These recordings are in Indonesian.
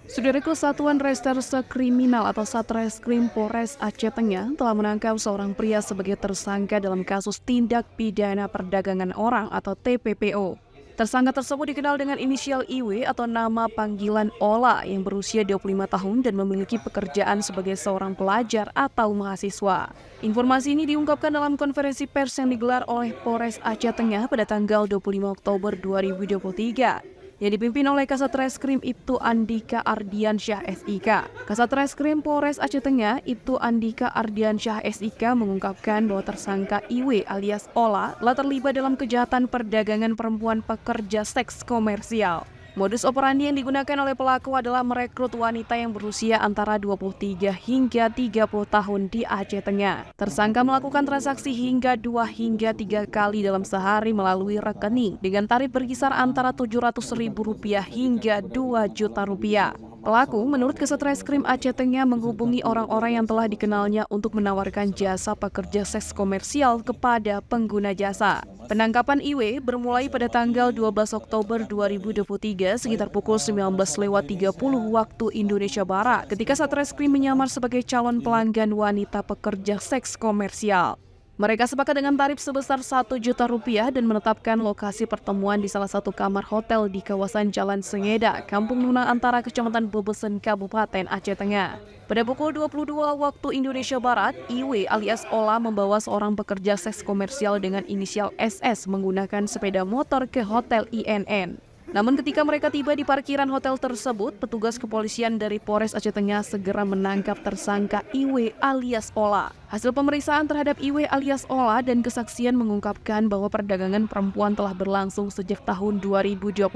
Saudaraku, Satuan Reserse Kriminal atau Satreskrim Polres Aceh Tengah telah menangkap seorang pria sebagai tersangka dalam kasus tindak pidana perdagangan orang atau TPPO. Tersangka tersebut dikenal dengan inisial IW atau nama panggilan Ola yang berusia 25 tahun dan memiliki pekerjaan sebagai seorang pelajar atau mahasiswa. Informasi ini diungkapkan dalam konferensi pers yang digelar oleh Polres Aceh Tengah pada tanggal 25 Oktober 2023. Yang dipimpin oleh Kasat Reskrim Ibtu Andika Ardiansyah SIK. Kasat Reskrim Polres Aceh Tengah Ibtu Andika Ardiansyah SIK mengungkapkan bahwa tersangka IW alias Ola telah terlibat dalam kejahatan perdagangan perempuan pekerja seks komersial. Modus operandi yang digunakan oleh pelaku adalah merekrut wanita yang berusia antara 23 hingga 30 tahun di Aceh Tengah. Tersangka melakukan transaksi hingga 2 hingga 3 kali dalam sehari melalui rekening dengan tarif berkisar antara Rp700.000 hingga Rp2 juta. Pelaku menurut Kasat Reskrim Aceh Tengah menghubungi orang-orang yang telah dikenalnya untuk menawarkan jasa pekerja seks komersial kepada pengguna jasa. Penangkapan IW bermulai pada tanggal 12 Oktober 2023 sekitar pukul 19.30 waktu Indonesia Barat ketika Satreskrim menyamar sebagai calon pelanggan wanita pekerja seks komersial. Mereka sepakat dengan tarif sebesar Rp1 juta dan menetapkan lokasi pertemuan di salah satu kamar hotel di kawasan Jalan Sengeda, Kampung Nuna Antara, Kecamatan Bebesen, Kabupaten Aceh Tengah. Pada pukul 22 waktu Indonesia Barat, IW alias Ola membawa seorang pekerja seks komersial dengan inisial SS menggunakan sepeda motor ke Hotel INN. Namun ketika mereka tiba di parkiran hotel tersebut, petugas kepolisian dari Polres Aceh Tengah segera menangkap tersangka IW alias Ola. Hasil pemeriksaan terhadap IW alias Ola dan kesaksian mengungkapkan bahwa perdagangan perempuan telah berlangsung sejak tahun 2021.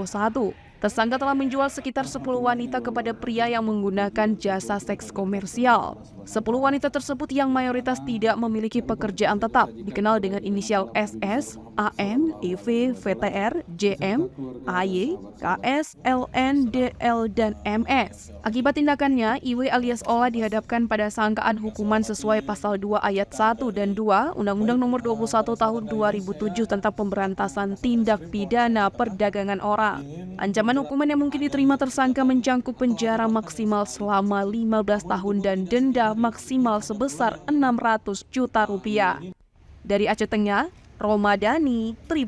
Tersangka telah menjual sekitar 10 wanita kepada pria yang menggunakan jasa seks komersial. 10 wanita tersebut yang mayoritas tidak memiliki pekerjaan tetap, dikenal dengan inisial SS, AN, EV, VTR, JM, AY, KS, LN, DL, dan MS. Akibat tindakannya, IW alias Ola dihadapkan pada sangkaan hukuman sesuai pasal 2 ayat 1 dan 2 Undang-Undang Nomor 21 Tahun 2007 tentang Pemberantasan Tindak Pidana Perdagangan Orang. Ancaman hukuman yang mungkin diterima tersangka mencakup penjara maksimal selama 15 tahun dan denda maksimal sebesar Rp600 juta. Dari Aceh Tengah, Romadani, Tribun